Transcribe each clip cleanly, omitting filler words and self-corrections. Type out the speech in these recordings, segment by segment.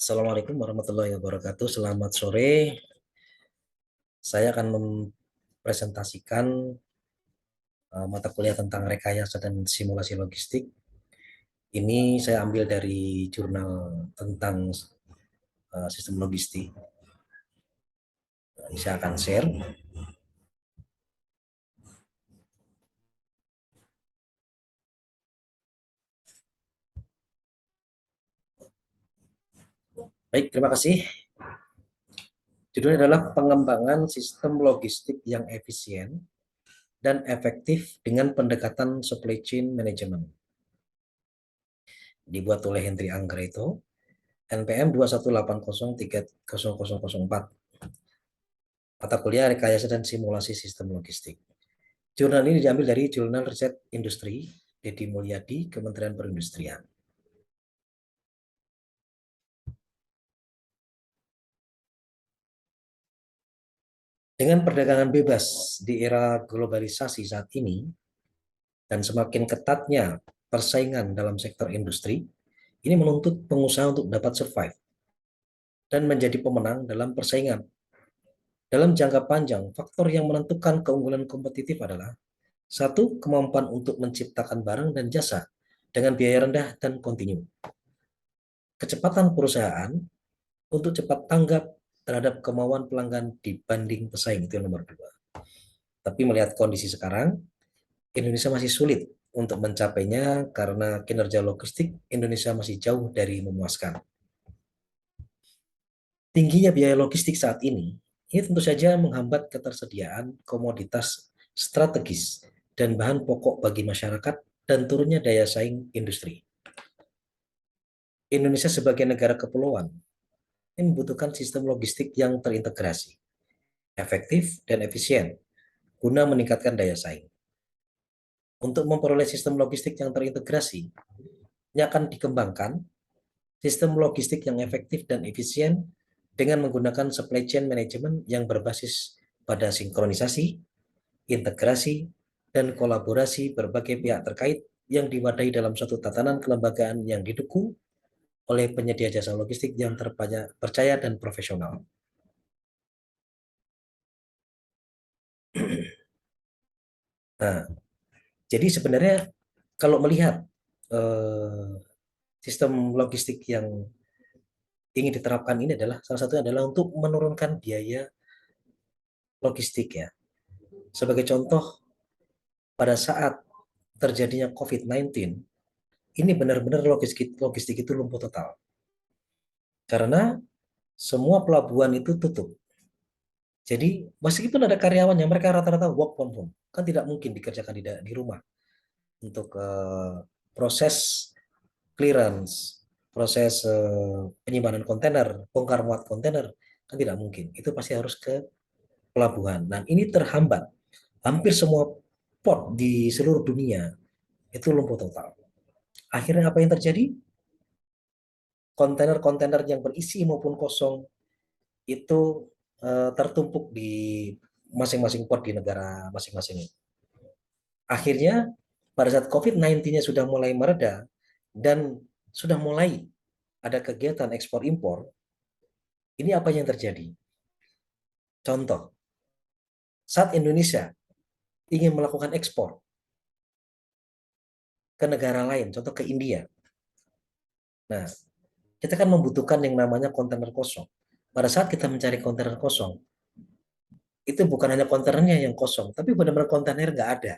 Assalamualaikum warahmatullahi wabarakatuh. Selamat sore. Saya akan mempresentasikan mata kuliah tentang rekayasa dan simulasi logistik. Ini saya ambil dari jurnal tentang sistem logistik. Ini saya akan share. Baik, terima kasih. Judulnya adalah pengembangan sistem logistik yang efisien dan efektif dengan pendekatan supply chain management. Dibuat oleh Henry Anggraito, NPM 218030004. Mata kuliah rekayasa dan simulasi sistem logistik. Jurnal ini diambil dari Jurnal Riset Industri, Dedi Mulyadi, Kementerian Perindustrian. Dengan perdagangan bebas di era globalisasi saat ini, dan semakin ketatnya persaingan dalam sektor industri, ini menuntut pengusaha untuk dapat survive dan menjadi pemenang dalam persaingan. Dalam jangka panjang, faktor yang menentukan keunggulan kompetitif adalah satu, kemampuan untuk menciptakan barang dan jasa dengan biaya rendah dan kontinu. Kecepatan perusahaan untuk cepat tanggap terhadap kemauan pelanggan dibanding pesaing, itu yang nomor dua. Tapi melihat kondisi sekarang, Indonesia masih sulit untuk mencapainya karena kinerja logistik Indonesia masih jauh dari memuaskan. Tingginya biaya logistik saat ini tentu saja menghambat ketersediaan komoditas strategis dan bahan pokok bagi masyarakat dan turunnya daya saing industri. Indonesia sebagai negara kepulauan ini membutuhkan sistem logistik yang terintegrasi, efektif, dan efisien guna meningkatkan daya saing. Untuk memperoleh sistem logistik yang terintegrasi, ini akan dikembangkan sistem logistik yang efektif dan efisien dengan menggunakan supply chain management yang berbasis pada sinkronisasi, integrasi, dan kolaborasi berbagai pihak terkait yang diwadai dalam suatu tatanan kelembagaan yang didukung oleh penyedia jasa logistik yang terpercaya dan profesional. Nah, jadi sebenarnya kalau melihat eh, sistem logistik yang ingin diterapkan ini adalah salah satunya adalah untuk menurunkan biaya logistik ya. Sebagai contoh, pada saat terjadinya COVID-19, ini benar-benar logistik itu lumpuh total. Karena semua pelabuhan itu tutup. Jadi meskipun ada karyawan yang mereka rata-rata work from home, kan tidak mungkin dikerjakan di rumah untuk proses clearance, proses penyimpanan kontainer, bongkar muat kontainer, kan tidak mungkin. Itu pasti harus ke pelabuhan. Dan ini terhambat. Hampir semua port di seluruh dunia itu lumpuh total. Akhirnya apa yang terjadi? Kontainer-kontainer yang berisi maupun kosong itu tertumpuk di masing-masing port di negara masing-masing. Akhirnya pada saat COVID-19-nya sudah mulai mereda dan sudah mulai ada kegiatan ekspor impor, ini apa yang terjadi? Contoh, saat Indonesia ingin melakukan ekspor ke negara lain, contoh ke India. Nah, kita kan membutuhkan yang namanya kontainer kosong. Pada saat kita mencari kontainer kosong, itu bukan hanya kontainernya yang kosong, tapi benar-benar kontainer nggak ada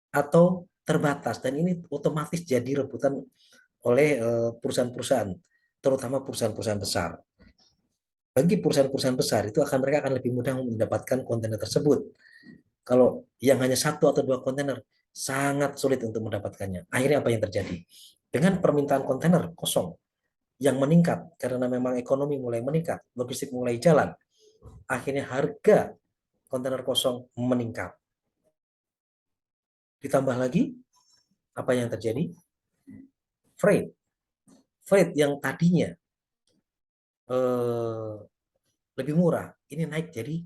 atau terbatas. Dan ini otomatis jadi rebutan oleh perusahaan-perusahaan, terutama perusahaan-perusahaan besar. Bagi perusahaan-perusahaan besar itu mereka akan lebih mudah mendapatkan kontainer tersebut. Kalau yang hanya satu atau dua kontainer, sangat sulit untuk mendapatkannya. Akhirnya apa yang terjadi? Dengan permintaan kontainer kosong yang meningkat karena memang ekonomi mulai meningkat, logistik mulai jalan, akhirnya harga kontainer kosong meningkat. Ditambah lagi, apa yang terjadi? Freight. Freight yang tadinya eh, lebih murah, ini naik jadi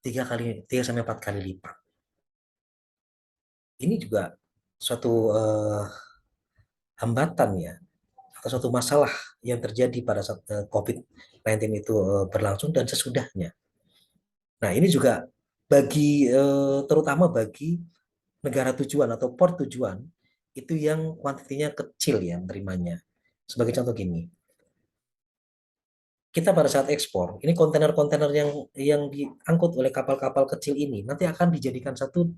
3 sampai 4 kali lipat. Ini juga suatu hambatan ya, atau suatu masalah yang terjadi pada saat COVID-19 itu berlangsung dan sesudahnya. Nah, ini juga terutama bagi negara tujuan atau port tujuan itu yang kuantitinya kecil ya menerimanya. Sebagai contoh gini, kita pada saat ekspor, ini kontainer-kontainer yang diangkut oleh kapal-kapal kecil ini nanti akan dijadikan satu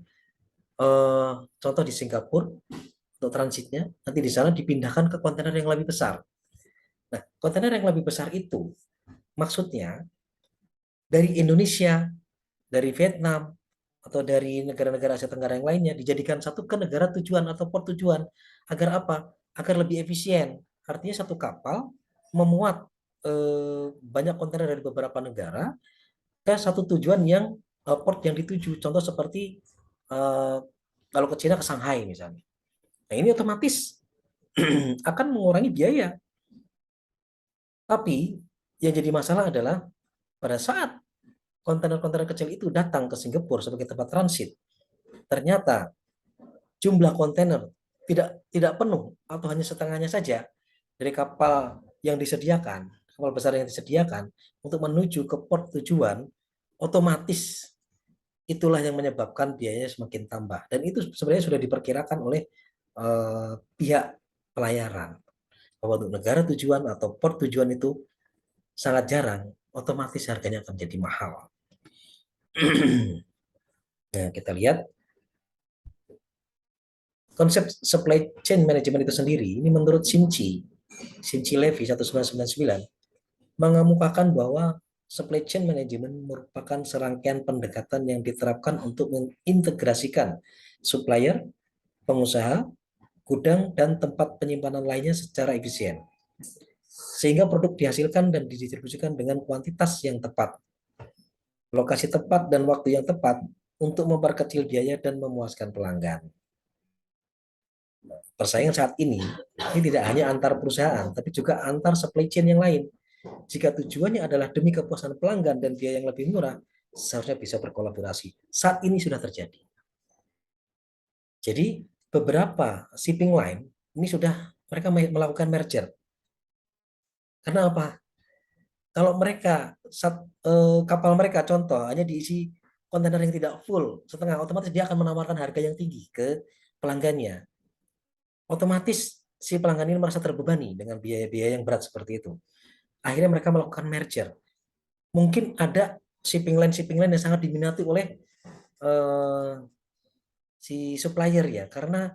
contoh di Singapura untuk transitnya, nanti di sana dipindahkan ke kontainer yang lebih besar. Nah, kontainer yang lebih besar itu maksudnya dari Indonesia, dari Vietnam, atau dari negara-negara Asia Tenggara yang lainnya dijadikan satu ke negara tujuan atau port tujuan. Agar apa? Agar lebih efisien. Artinya satu kapal memuat banyak kontainer dari beberapa negara ke satu tujuan yang port yang dituju. Contoh seperti eh, kalau ke Cina ke Shanghai misalnya. Nah, ini otomatis akan mengurangi biaya. Tapi yang jadi masalah adalah pada saat kontainer-kontainer kecil itu datang ke Singapura sebagai tempat transit, ternyata jumlah kontainer tidak penuh atau hanya setengahnya saja dari kapal yang disediakan, kapal besar yang disediakan untuk menuju ke port tujuan, otomatis itulah yang menyebabkan biayanya semakin tambah. Dan itu sebenarnya sudah diperkirakan oleh pihak pelayaran bahwa untuk negara tujuan atau port tujuan itu sangat jarang, otomatis harganya akan jadi mahal. Nah, kita lihat konsep supply chain management itu sendiri, ini menurut Sinci Levy 1999, mengemukakan bahwa supply chain management merupakan serangkaian pendekatan yang diterapkan untuk mengintegrasikan supplier, pengusaha, gudang, dan tempat penyimpanan lainnya secara efisien. Sehingga produk dihasilkan dan didistribusikan dengan kuantitas yang tepat, lokasi tepat, dan waktu yang tepat untuk memperkecil biaya dan memuaskan pelanggan. Persaingan saat ini tidak hanya antar perusahaan, tapi juga antar supply chain yang lain. Jika tujuannya adalah demi kepuasan pelanggan dan biaya yang lebih murah, seharusnya bisa berkolaborasi. Saat ini sudah terjadi. Jadi beberapa shipping line ini sudah mereka melakukan merger. Karena apa? Kalau mereka kapal mereka contoh hanya diisi kontainer yang tidak full setengah, otomatis dia akan menawarkan harga yang tinggi ke pelanggannya. Otomatis si pelanggan ini merasa terbebani dengan biaya-biaya yang berat seperti itu. Akhirnya mereka melakukan merger. Mungkin ada shipping line yang sangat diminati oleh eh, si supplier ya, karena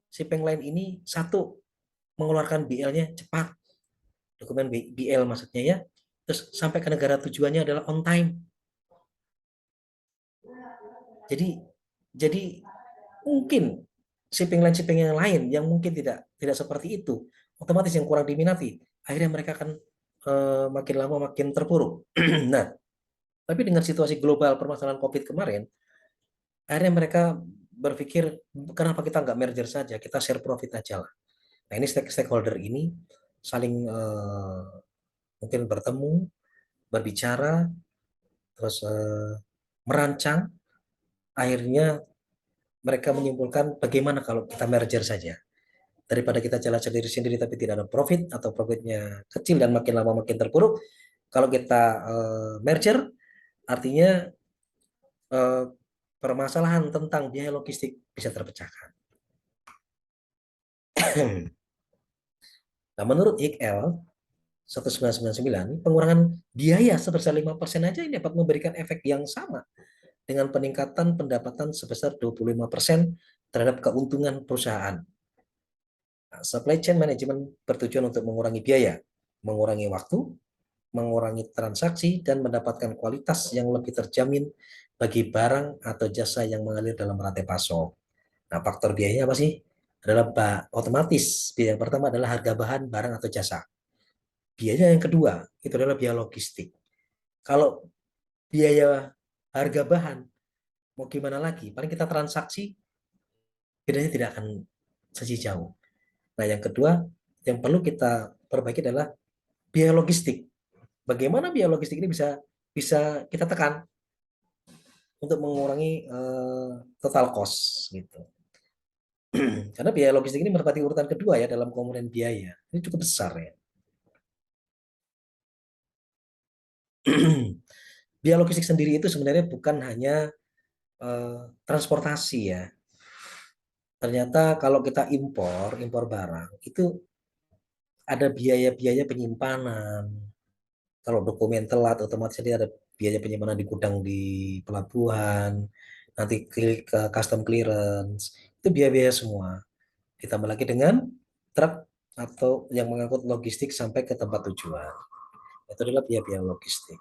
shipping line ini satu mengeluarkan BL-nya cepat, dokumen BL maksudnya ya, terus sampai ke negara tujuannya adalah on time. Jadi jadi mungkin shipping yang lain yang mungkin tidak tidak seperti itu, otomatis yang kurang diminati, akhirnya mereka akan makin lama makin terpuruk. Nah, tapi dengan situasi global permasalahan COVID kemarin, akhirnya mereka berpikir kenapa kita nggak merger saja, kita share profit aja lah. Nah, ini stakeholder ini saling mungkin bertemu, berbicara, terus merancang, akhirnya mereka menyimpulkan bagaimana kalau kita merger saja. Daripada kita jalan sendiri-sendiri tapi tidak ada profit atau profitnya kecil dan makin lama makin terpuruk, kalau kita merger, artinya eh, permasalahan tentang biaya logistik bisa terpecahkan. Nah, menurut IKL 1999, pengurangan biaya sebesar 5% aja ini dapat memberikan efek yang sama dengan peningkatan pendapatan sebesar 25% terhadap keuntungan perusahaan. Nah, supply chain management bertujuan untuk mengurangi biaya, mengurangi waktu, mengurangi transaksi, dan mendapatkan kualitas yang lebih terjamin bagi barang atau jasa yang mengalir dalam rantai pasok. Nah, faktor biayanya apa sih? Adalah otomatis. Biaya yang pertama adalah harga bahan, barang, atau jasa. Biaya yang kedua, itu adalah biaya logistik. Kalau biaya harga bahan, mau gimana lagi? Paling kita transaksi, bedanya tidak akan sejauh. Nah, yang kedua, yang perlu kita perbaiki adalah biaya logistik. Bagaimana biaya logistik ini bisa bisa kita tekan untuk mengurangi total cost gitu. Karena biaya logistik ini menempati urutan kedua ya dalam komponen biaya. Ini cukup besar ya. Biaya logistik sendiri itu sebenarnya bukan hanya transportasi ya. Ternyata kalau kita impor barang, itu ada biaya-biaya penyimpanan. Kalau dokumen telat, otomatis dia ada biaya penyimpanan di gudang di pelabuhan, nanti ke custom clearance, itu biaya-biaya semua. Ditambah lagi dengan truk atau yang mengangkut logistik sampai ke tempat tujuan. Itu adalah biaya-biaya logistik.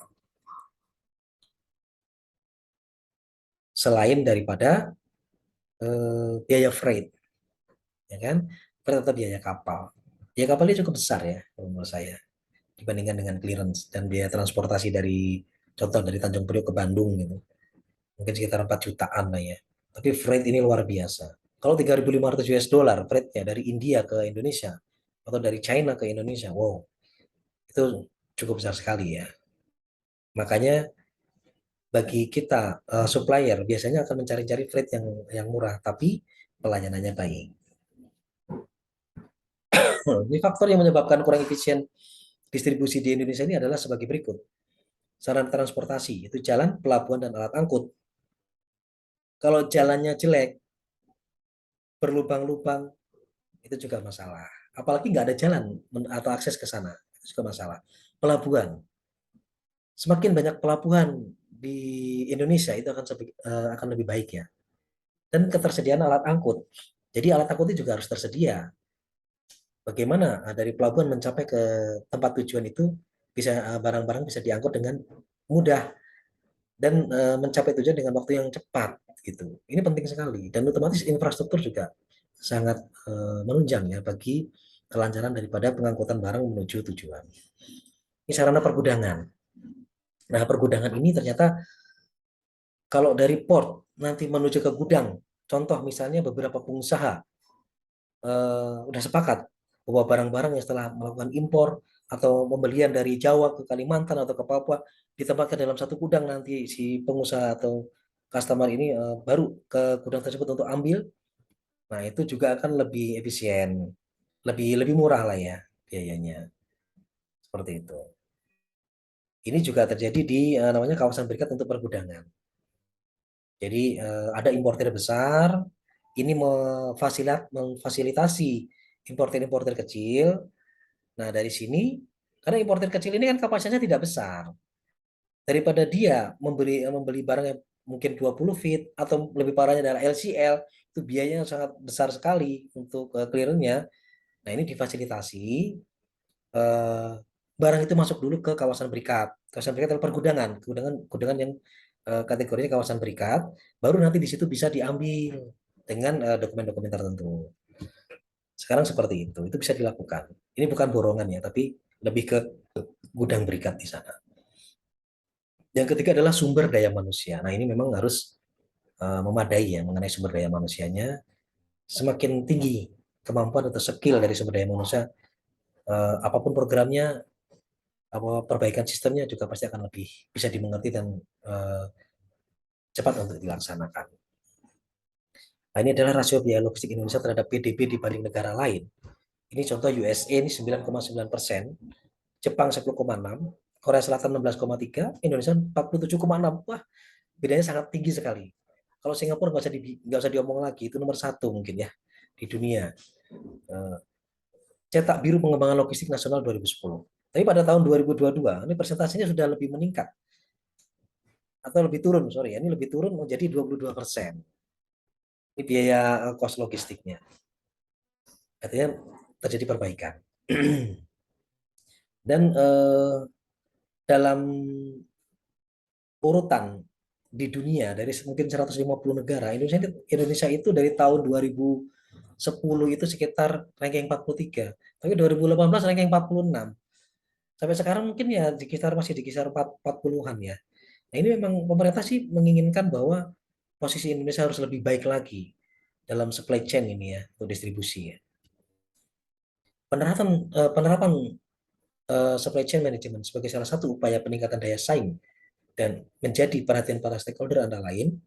Selain daripada biaya freight, ya kan? Freight atau biaya kapal. Biaya kapal ini cukup besar ya, menurut saya, dibandingkan dengan clearance dan biaya transportasi dari contoh dari Tanjung Priok ke Bandung gitu. Mungkin sekitar 4 jutaan lah ya. Tapi freight ini luar biasa. Kalau 3.500 US dollar freightnya dari India ke Indonesia atau dari China ke Indonesia, wow, itu cukup besar sekali ya. Makanya bagi kita supplier biasanya akan mencari-cari freight yang murah, tapi pelayanannya baik. Ini faktor yang menyebabkan kurang efisien distribusi di Indonesia ini adalah sebagai berikut. Sarana transportasi, itu jalan, pelabuhan, dan alat angkut. Kalau jalannya jelek, berlubang-lubang, itu juga masalah. Apalagi nggak ada jalan atau akses ke sana, itu juga masalah. Pelabuhan, semakin banyak pelabuhan di Indonesia itu akan lebih baik ya. Dan ketersediaan alat angkut. Jadi alat angkut itu juga harus tersedia. Bagaimana dari pelabuhan mencapai ke tempat tujuan itu bisa barang-barang bisa diangkut dengan mudah dan mencapai tujuan dengan waktu yang cepat gitu. Ini penting sekali dan otomatis infrastruktur juga sangat menunjang ya bagi kelancaran daripada pengangkutan barang menuju tujuan. Ini sarana pergudangan. Nah, pergudangan ini ternyata kalau dari port nanti menuju ke gudang, contoh misalnya beberapa pengusaha udah sepakat bahwa barang-barang yang setelah melakukan impor atau pembelian dari Jawa ke Kalimantan atau ke Papua ditempatkan dalam satu gudang, nanti si pengusaha atau customer ini baru ke gudang tersebut untuk ambil. Nah, itu juga akan lebih efisien, lebih lebih murah lah ya biayanya. Seperti itu. Ini juga terjadi di namanya kawasan berikat untuk pergudangan. Jadi ada importer besar, ini memfasilitasi importer-importer kecil. Nah, dari sini, karena importer kecil ini kan kapasitasnya tidak besar, daripada dia membeli barang yang mungkin 20 feet atau lebih parahnya adalah LCL, itu biayanya sangat besar sekali untuk clearance-nya. Nah, ini difasilitasi eh, barang itu masuk dulu ke kawasan berikat. Kawasan berikat adalah pergudangan, gudangan yang kategorinya kawasan berikat, baru nanti di situ bisa diambil dengan dokumen-dokumen tertentu. Sekarang seperti itu bisa dilakukan. Ini bukan borongan ya, tapi lebih ke gudang berikat di sana. Yang ketiga adalah sumber daya manusia. Nah, ini memang harus memadai ya mengenai sumber daya manusianya. Semakin tinggi kemampuan atau skill dari sumber daya manusia, apapun programnya, apa perbaikan sistemnya juga pasti akan lebih bisa dimengerti dan uh, cepat untuk dilaksanakan. Nah, ini adalah rasio biaya logistik Indonesia terhadap PDB dibanding negara lain. Ini contoh USA ini 9,9%, Jepang 10,6, Korea Selatan 16,3, Indonesia 47,6. Wah, bedanya sangat tinggi sekali. Kalau Singapura nggak usah diomong lagi, itu nomor satu mungkin ya di dunia. Eh, Cetak biru pengembangan logistik nasional 2010. Tapi pada tahun 2022 ini persentasenya sudah lebih meningkat atau lebih turun, sorry, ini lebih turun menjadi 22%. Ini biaya kos logistiknya. Artinya terjadi perbaikan. Dan dalam urutan di dunia dari mungkin 150 negara, Indonesia itu dari tahun 2010 itu sekitar ranking 43. Tapi 2018 ranking 46. Sampai sekarang mungkin ya masih di kisar 40-an ya. Nah, ini memang pemerintah sih menginginkan bahwa posisi Indonesia harus lebih baik lagi dalam supply chain ini ya, untuk distribusi ya. Penerapan supply chain management sebagai salah satu upaya peningkatan daya saing dan menjadi perhatian para stakeholder antara lain,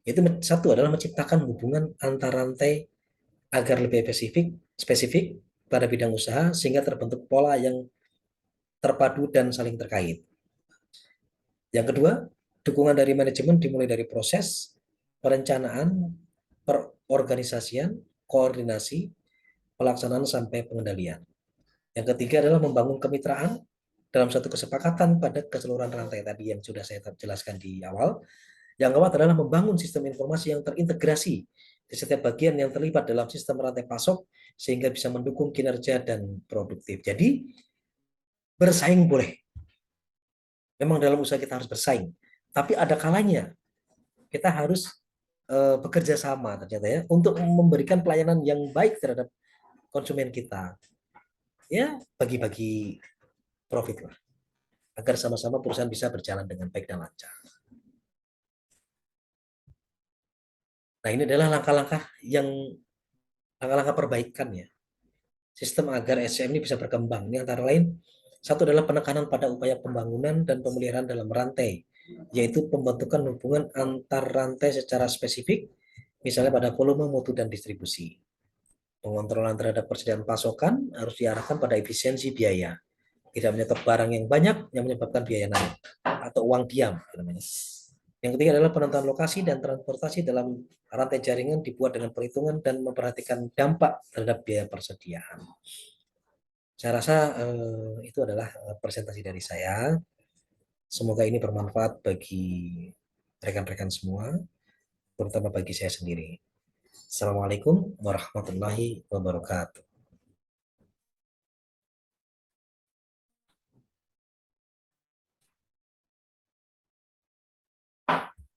yaitu satu adalah menciptakan hubungan antar rantai agar lebih spesifik pada bidang usaha sehingga terbentuk pola yang terpadu dan saling terkait. Yang kedua, dukungan dari manajemen dimulai dari proses perencanaan, perorganisasian, koordinasi, pelaksanaan sampai pengendalian. Yang ketiga adalah membangun kemitraan dalam satu kesepakatan pada keseluruhan rantai tadi yang sudah saya jelaskan di awal. Yang keempat adalah membangun sistem informasi yang terintegrasi di setiap bagian yang terlibat dalam sistem rantai pasok sehingga bisa mendukung kinerja dan produktif. Jadi bersaing boleh. Memang dalam usaha kita harus bersaing. Tapi ada kalanya kita harus bekerja sama ternyata ya untuk memberikan pelayanan yang baik terhadap konsumen kita. Ya, bagi-bagi profit lah agar sama-sama perusahaan bisa berjalan dengan baik dan lancar. Nah, ini adalah langkah-langkah perbaikan ya. Sistem agar SCM ini bisa berkembang. Ini antara lain satu adalah penekanan pada upaya pembangunan dan pemeliharaan dalam rantai, yaitu pembentukan hubungan antar rantai secara spesifik, misalnya pada volume, mutu, dan distribusi. Pengontrolan terhadap persediaan pasokan harus diarahkan pada efisiensi biaya, tidak menyetor barang yang banyak yang menyebabkan biaya naik atau uang diam namanya. Yang ketiga adalah penentuan lokasi dan transportasi dalam rantai jaringan dibuat dengan perhitungan dan memperhatikan dampak terhadap biaya persediaan. Saya rasa itu adalah presentasi dari saya. Semoga ini bermanfaat bagi rekan-rekan semua, terutama bagi saya sendiri. Assalamualaikum warahmatullahi wabarakatuh.